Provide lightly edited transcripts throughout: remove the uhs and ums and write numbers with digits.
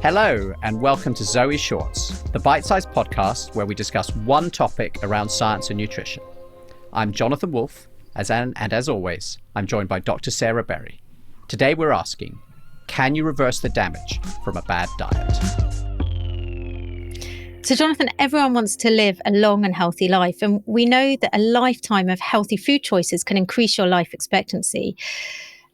Hello, and welcome to ZOE Shorts, the bite-sized podcast where we discuss one topic around science and nutrition. I'm Jonathan Wolfe, and as always, I'm joined by Dr. Sarah Berry. Today we're asking, can you reverse the damage from a bad diet? So Jonathan, everyone wants to live a long and healthy life, and we know that a lifetime of healthy food choices can increase your life expectancy.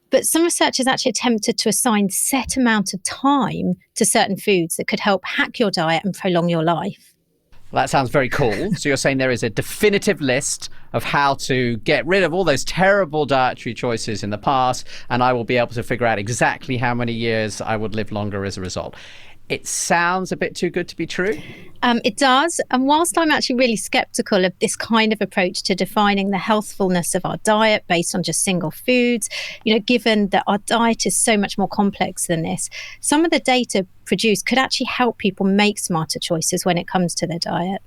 But some researchers actually attempted to assign set amount of time to certain foods that could help hack your diet and prolong your life. Well, that sounds very cool. So you're saying there is a definitive list of how to get rid of all those terrible dietary choices in the past, and I will be able to figure out exactly how many years I would live longer as a result. It sounds a bit too good to be true. It does. And whilst I'm actually really skeptical of this kind of approach to defining the healthfulness of our diet based on just single foods, given that our diet is so much more complex than this, some of the data produced could actually help people make smarter choices when it comes to their diet.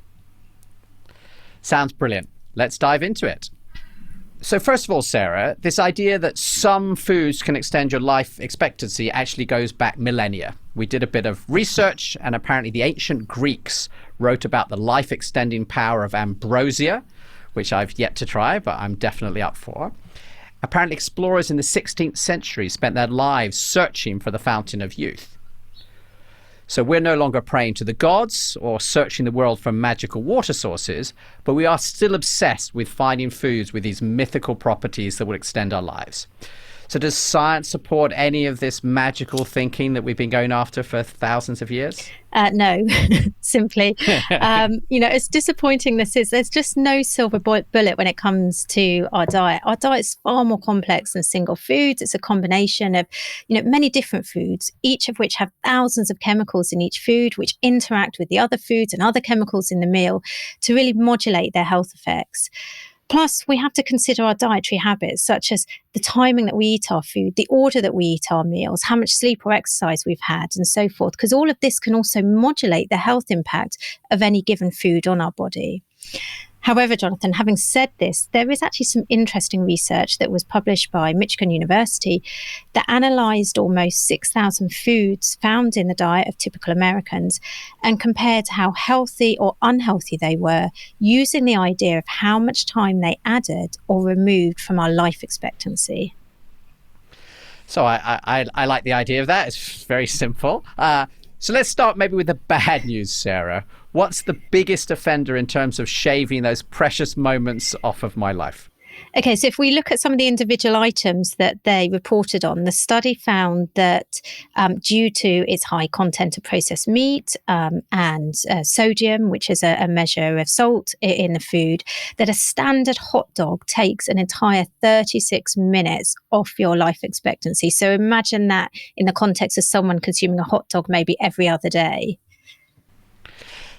Sounds brilliant. Let's dive into it. So first of all, Sarah, this idea that some foods can extend your life expectancy actually goes back millennia. We did a bit of research, and apparently the ancient Greeks wrote about the life-extending power of ambrosia, which I've yet to try, but I'm definitely up for. Apparently explorers in the 16th century spent their lives searching for the fountain of youth. So we're no longer praying to the gods or searching the world for magical water sources, but we are still obsessed with finding foods with these mythical properties that will extend our lives. So does science support any of this magical thinking that we've been going after for thousands of years? No, simply. As disappointing this is, there's just no silver bullet when it comes to our diet. Our diet's far more complex than single foods. It's a combination of, many different foods, each of which have thousands of chemicals in each food, which interact with the other foods and other chemicals in the meal to really modulate their health effects. Plus, we have to consider our dietary habits, such as the timing that we eat our food, the order that we eat our meals, how much sleep or exercise we've had, and so forth, because all of this can also modulate the health impact of any given food on our body. However, Jonathan, having said this, there is actually some interesting research that was published by Michigan University that analysed almost 6,000 foods found in the diet of typical Americans and compared how healthy or unhealthy they were, using the idea of how much time they added or removed from our life expectancy. So I like the idea of that. It's very simple. So let's start maybe with the bad news, Sarah. What's the biggest offender in terms of shaving those precious moments off of my life? Okay, so if we look at some of the individual items that they reported on, the study found that due to its high content of processed meat and sodium, which is a measure of salt in the food, that a standard hot dog takes an entire 36 minutes off your life expectancy. So imagine that in the context of someone consuming a hot dog maybe every other day.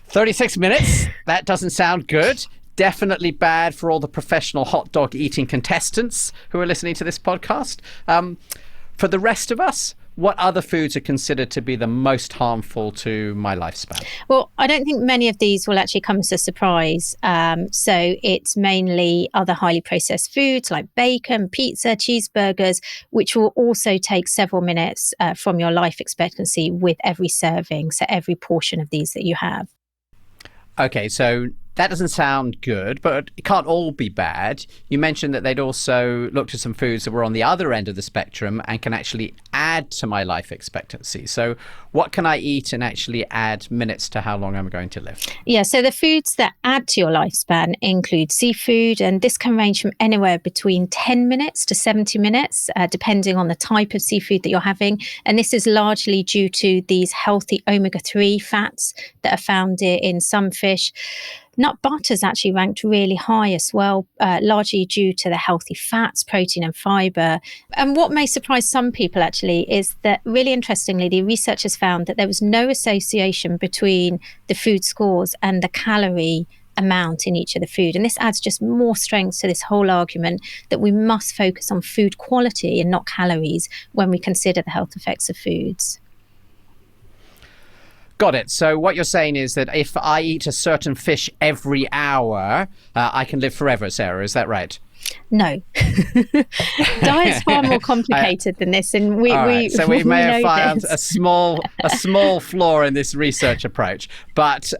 36 minutes? That doesn't sound good. Definitely bad for all the professional hot dog eating contestants who are listening to this podcast. For the rest of us, what other foods are considered to be the most harmful to my lifespan? Well, I don't think many of these will actually come as a surprise. So it's mainly other highly processed foods like bacon, pizza, cheeseburgers, which will also take several minutes from your life expectancy with every serving, so every portion of these that you have. Okay, so that doesn't sound good, but it can't all be bad. You mentioned that they'd also looked at some foods that were on the other end of the spectrum and can actually add to my life expectancy. So what can I eat and actually add minutes to how long I'm going to live? Yeah, so the foods that add to your lifespan include seafood, and this can range from anywhere between 10 minutes to 70 minutes, depending on the type of seafood that you're having. And this is largely due to these healthy omega-3 fats that are found in some fish. Nut butter is actually ranked really high as well, largely due to the healthy fats, protein and fibre. And what may surprise some people actually is that, really interestingly, the researchers found that there was no association between the food scores and the calorie amount in each of the food. And this adds just more strength to this whole argument that we must focus on food quality and not calories when we consider the health effects of foods. Got it. So what you're saying is that if I eat a certain fish every hour, I can live forever, Sarah. Is that right? No. Diet's far more complicated than this, and we may have found this. a small flaw in this research approach. But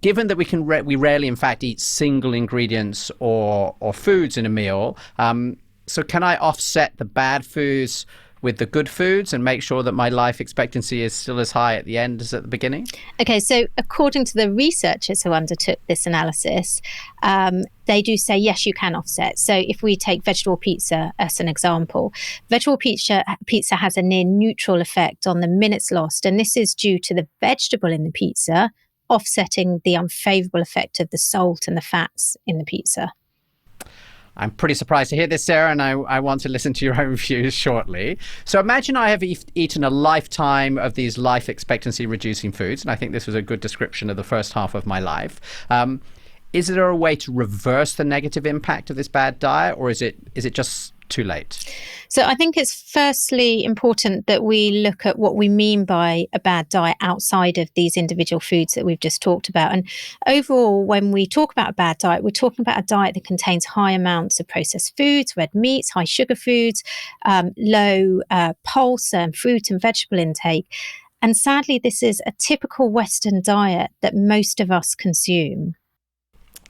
given that we rarely, in fact, eat single ingredients or foods in a meal, so can I offset the bad foods with the good foods and make sure that my life expectancy is still as high at the end as at the beginning? Okay, so according to the researchers who undertook this analysis, they do say, yes, you can offset. So if we take vegetable pizza as an example, vegetable pizza has a near neutral effect on the minutes lost. And this is due to the vegetable in the pizza offsetting the unfavorable effect of the salt and the fats in the pizza. I'm pretty surprised to hear this, Sarah, and I want to listen to your own views shortly. So imagine I have eaten a lifetime of these life expectancy reducing foods, and I think this was a good description of the first half of my life. Is there a way to reverse the negative impact of this bad diet, or is it just too late? So I think it's firstly important that we look at what we mean by a bad diet outside of these individual foods that we've just talked about. And overall, when we talk about a bad diet, we're talking about a diet that contains high amounts of processed foods, red meats, high sugar foods, low pulse and fruit and vegetable intake. And sadly, this is a typical Western diet that most of us consume.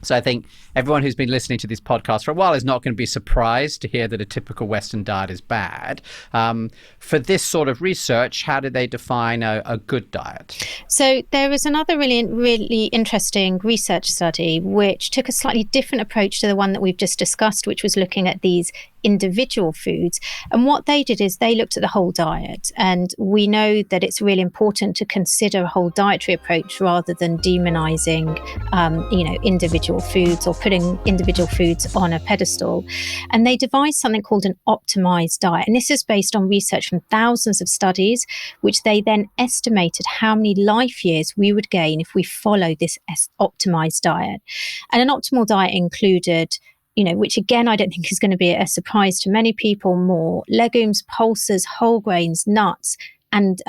So I think everyone who's been listening to this podcast for a while is not going to be surprised to hear that a typical Western diet is bad. For this sort of research, how did they define a good diet? So there was another really interesting research study which took a slightly different approach to the one that we've just discussed, which was looking at these individual foods. And what they did is they looked at the whole diet. And we know that it's really important to consider a whole dietary approach rather than demonizing, individual foods or putting individual foods on a pedestal. And they devised something called an optimized diet. And this is based on research from thousands of studies, which they then estimated how many life years we would gain if we followed this optimized diet. And an optimal diet included, which again, I don't think is going to be a surprise to many people, more legumes, pulses, whole grains, nuts, and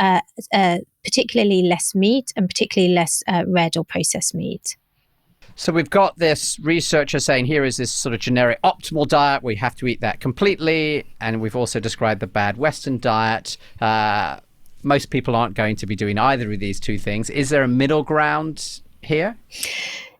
particularly less meat and particularly less red or processed meat. So we've got this researcher saying here is this sort of generic optimal diet. We have to eat that completely. And we've also described the bad Western diet. Most people aren't going to be doing either of these two things. Is there a middle ground here?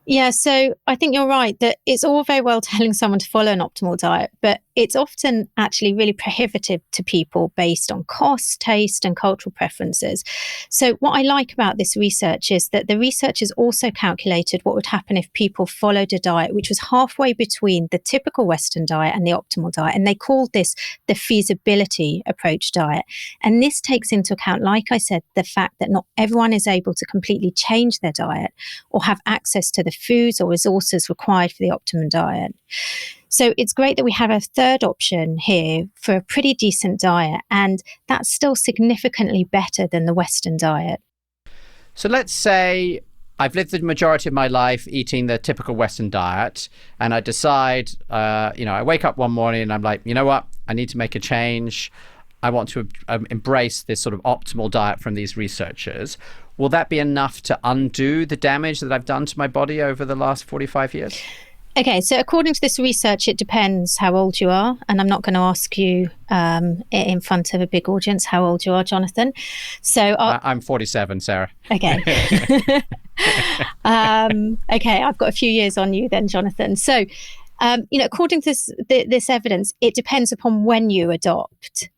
Yeah, so I think you're right that it's all very well telling someone to follow an optimal diet, but it's often actually really prohibitive to people based on cost, taste, and cultural preferences. So what I like about this research is that the researchers also calculated what would happen if people followed a diet which was halfway between the typical Western diet and the optimal diet. And they called this the feasibility approach diet. And this takes into account, like I said, the fact that not everyone is able to completely change their diet or have access to the foods or resources required for the optimum diet. So it's great that we have a third option here for a pretty decent diet, and that's still significantly better than the Western diet. So let's say I've lived the majority of my life eating the typical Western diet, and I decide, I wake up one morning and I'm like, you know what, I need to make a change. I want to embrace this sort of optimal diet from these researchers. Will that be enough to undo the damage that I've done to my body over the last 45 years? Okay, so according to this research, it depends how old you are. And I'm not going to ask you in front of a big audience how old you are, Jonathan. So I'm 47, Sarah. Okay. Okay, I've got a few years on you then, Jonathan. So, according to this evidence, it depends upon when you adopt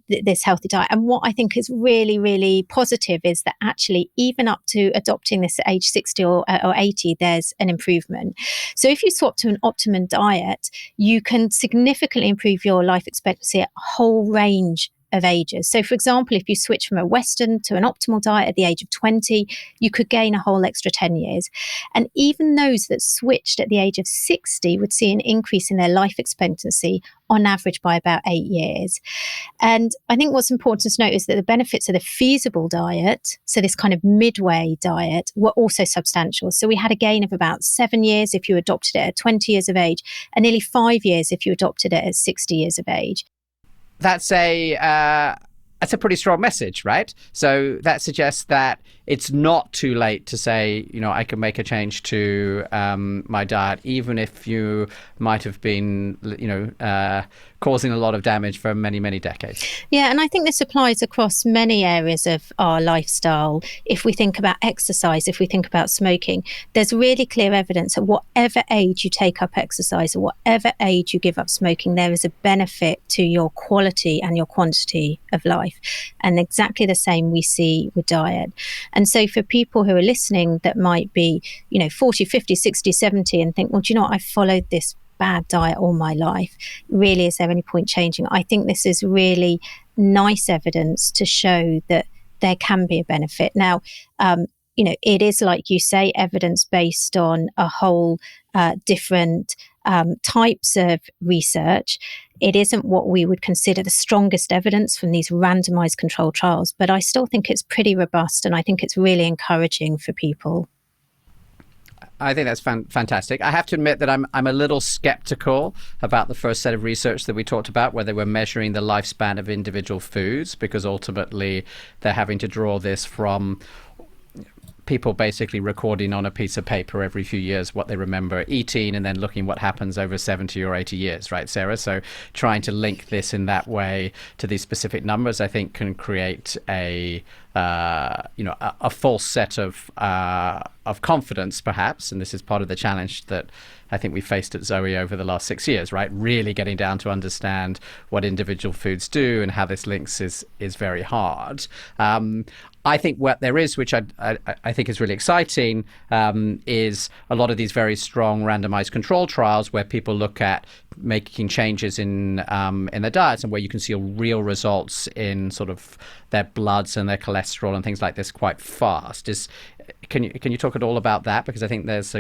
this healthy diet. And what I think is really, really positive is that actually even up to adopting this at age 60 or 80, there's an improvement. So if you swap to an optimum diet, you can significantly improve your life expectancy at a whole range of ages. So for example, if you switch from a Western to an optimal diet at the age of 20, you could gain a whole extra 10 years. And even those that switched at the age of 60 would see an increase in their life expectancy on average by about 8 years. And I think what's important to note is that the benefits of the feasible diet, so this kind of midway diet, were also substantial. So we had a gain of about 7 years if you adopted it at 20 years of age, and nearly 5 years if you adopted it at 60 years of age. That's a That's a pretty strong message, right? So that suggests that it's not too late to say, I can make a change to my diet, even if you might have been, causing a lot of damage for many, many decades. Yeah, and I think this applies across many areas of our lifestyle. If we think about exercise, if we think about smoking, there's really clear evidence at whatever age you take up exercise or whatever age you give up smoking, there is a benefit to your quality and your quantity of life. And exactly the same we see with diet. And so for people who are listening that might be, 40, 50, 60, 70 and think, well, do you know what, I've followed this bad diet all my life. Really, is there any point changing? I think this is really nice evidence to show that there can be a benefit. Now, it is, like you say, evidence based on a whole different types of research. It isn't what we would consider the strongest evidence from these randomized controlled trials, but I still think it's pretty robust, and I think it's really encouraging for people. I think that's fantastic. I have to admit that I'm a little skeptical about the first set of research that we talked about, where they were measuring the lifespan of individual foods, because ultimately they're having to draw this from people basically recording on a piece of paper every few years what they remember eating, and then looking what happens over 70 or 80 years, right, Sarah? So trying to link this in that way to these specific numbers, I think, can create a false set of confidence, perhaps. And this is part of the challenge that I think we faced at ZOE over the last 6 years, right? Really getting down to understand what individual foods do and how this links is very hard. I think what there is, which I think is really exciting, is a lot of these very strong randomized control trials where people look at making changes in their diets, and where you can see real results in sort of their bloods and their cholesterol and things like this quite fast. Can you talk at all about that? Because I think there's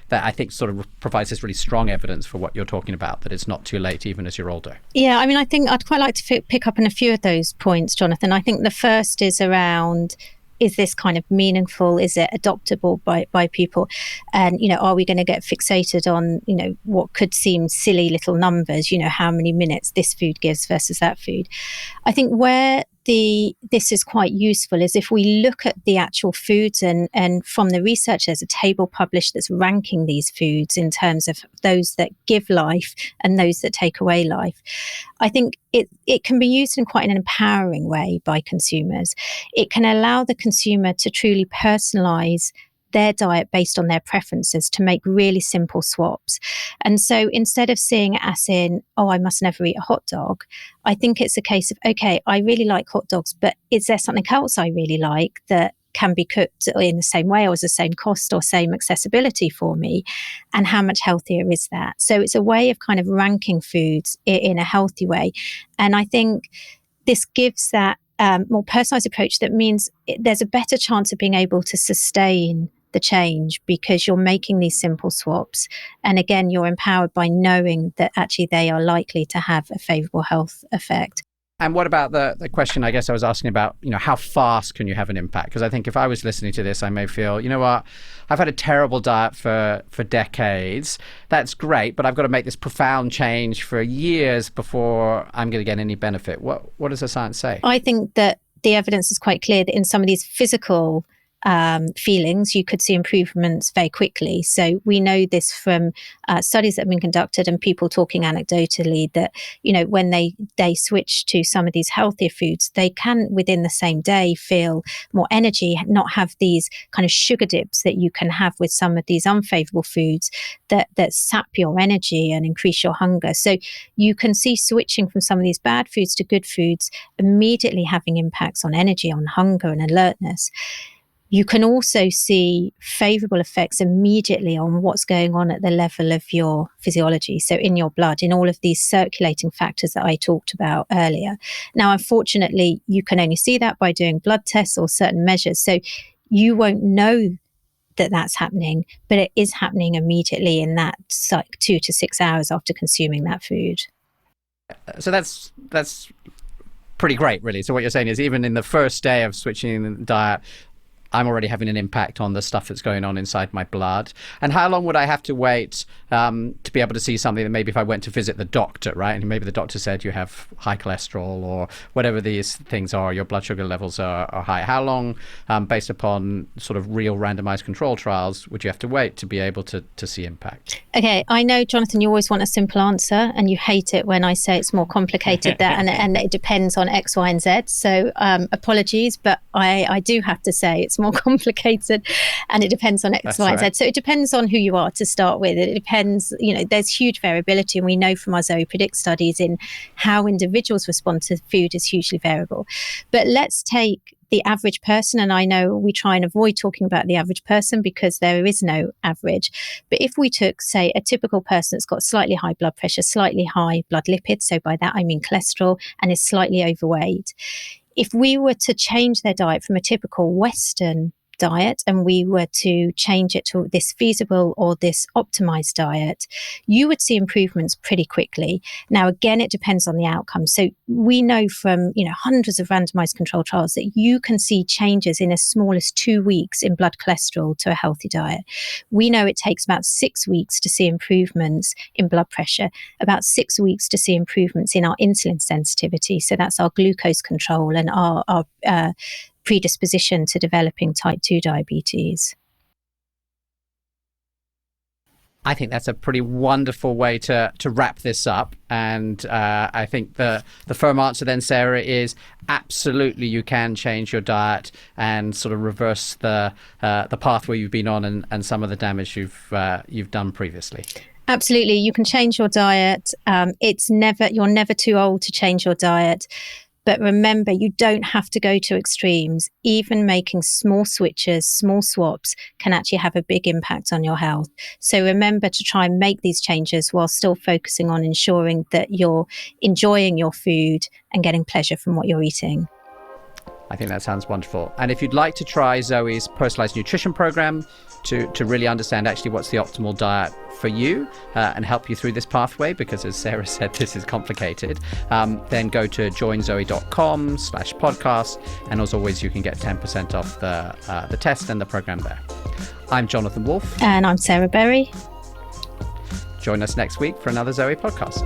that I think sort of provides this really strong evidence for what you're talking about, that it's not too late even as you're older. Yeah, I mean, I think I'd quite like to pick up on a few of those points, Jonathan. I think the first is around, is this kind of meaningful? Is it adoptable by people? And, are we going to get fixated on, what could seem silly little numbers, how many minutes this food gives versus that food? I think where this is quite useful is if we look at the actual foods, and from the research, there's a table published that's ranking these foods in terms of those that give life and those that take away life. I think it can be used in quite an empowering way by consumers. It can allow the consumer to truly personalize their diet based on their preferences, to make really simple swaps. And so instead of seeing it as in, oh, I must never eat a hot dog, I think it's a case of, okay, I really like hot dogs, but is there something else I really like that can be cooked in the same way or as the same cost or same accessibility for me? And how much healthier is that? So it's a way of kind of ranking foods in a healthy way. And I think this gives that more personalized approach that means there's a better chance of being able to sustain the change, because you're making these simple swaps. And again, you're empowered by knowing that actually they are likely to have a favorable health effect. And what about the question I guess I was asking about, how fast can you have an impact? Because I think if I was listening to this, I may feel, you know what, I've had a terrible diet for decades. That's great, but I've got to make this profound change for years before I'm going to get any benefit. What does the science say? I think that the evidence is quite clear that in some of these physical feelings, you could see improvements very quickly. So we know this from studies that have been conducted and people talking anecdotally that, when they switch to some of these healthier foods, they can within the same day feel more energy, not have these kind of sugar dips that you can have with some of these unfavorable foods that sap your energy and increase your hunger. So you can see switching from some of these bad foods to good foods immediately having impacts on energy, on hunger and alertness. You can also see favorable effects immediately on what's going on at the level of your physiology. So in your blood, in all of these circulating factors that I talked about earlier. Now, unfortunately, you can only see that by doing blood tests or certain measures. So you won't know that that's happening, but it is happening immediately in that 2 to 6 hours after consuming that food. So that's pretty great, really. So what you're saying is even in the first day of switching the diet, I'm already having an impact on the stuff that's going on inside my blood? And how long would I have to wait to be able to see something that maybe if I went to visit the doctor, right? And maybe the doctor said you have high cholesterol or whatever these things are, your blood sugar levels are high. How long, based upon sort of real randomized control trials, would you have to wait to be able to see impact? Okay, I know, Jonathan, you always want a simple answer and you hate it when I say it's more complicated and it depends on X, Y, and Z. So apologies, but I do have to say it's more complicated and it depends on X, That's Y, and right. Z. So it depends on who you are to start with. It depends, there's huge variability, and we know from our ZOE Predict studies in how individuals respond to food is hugely variable. But let's take the average person, and I know we try and avoid talking about the average person because there is no average. But if we took, say, a typical person that's got slightly high blood pressure, slightly high blood lipids, so by that I mean cholesterol, and is slightly overweight, if we were to change their diet from a typical Western diet and we were to change it to this feasible or this optimized diet, you would see improvements pretty quickly. Now, again, it depends on the outcome. So we know from hundreds of randomized control trials that you can see changes in as small as 2 weeks in blood cholesterol to a healthy diet. We know it takes about 6 weeks to see improvements in blood pressure, about 6 weeks to see improvements in our insulin sensitivity. So that's our glucose control and our predisposition to developing type 2 diabetes. I think that's a pretty wonderful way to wrap this up. And I think the firm answer then, Sarah, is absolutely you can change your diet and sort of reverse the pathway you've been on and some of the damage you've done previously. Absolutely, you can change your diet. You're never too old to change your diet. But remember, you don't have to go to extremes. Even making small switches, small swaps can actually have a big impact on your health. So remember to try and make these changes while still focusing on ensuring that you're enjoying your food and getting pleasure from what you're eating. I think that sounds wonderful. And if you'd like to try ZOE's personalized nutrition program to really understand actually what's the optimal diet for you and help you through this pathway, because as Sarah said, this is complicated, then go to joinzoe.com/podcast. And as always, you can get 10% off the test and the program there. I'm Jonathan Wolf. And I'm Sarah Berry. Join us next week for another ZOE podcast.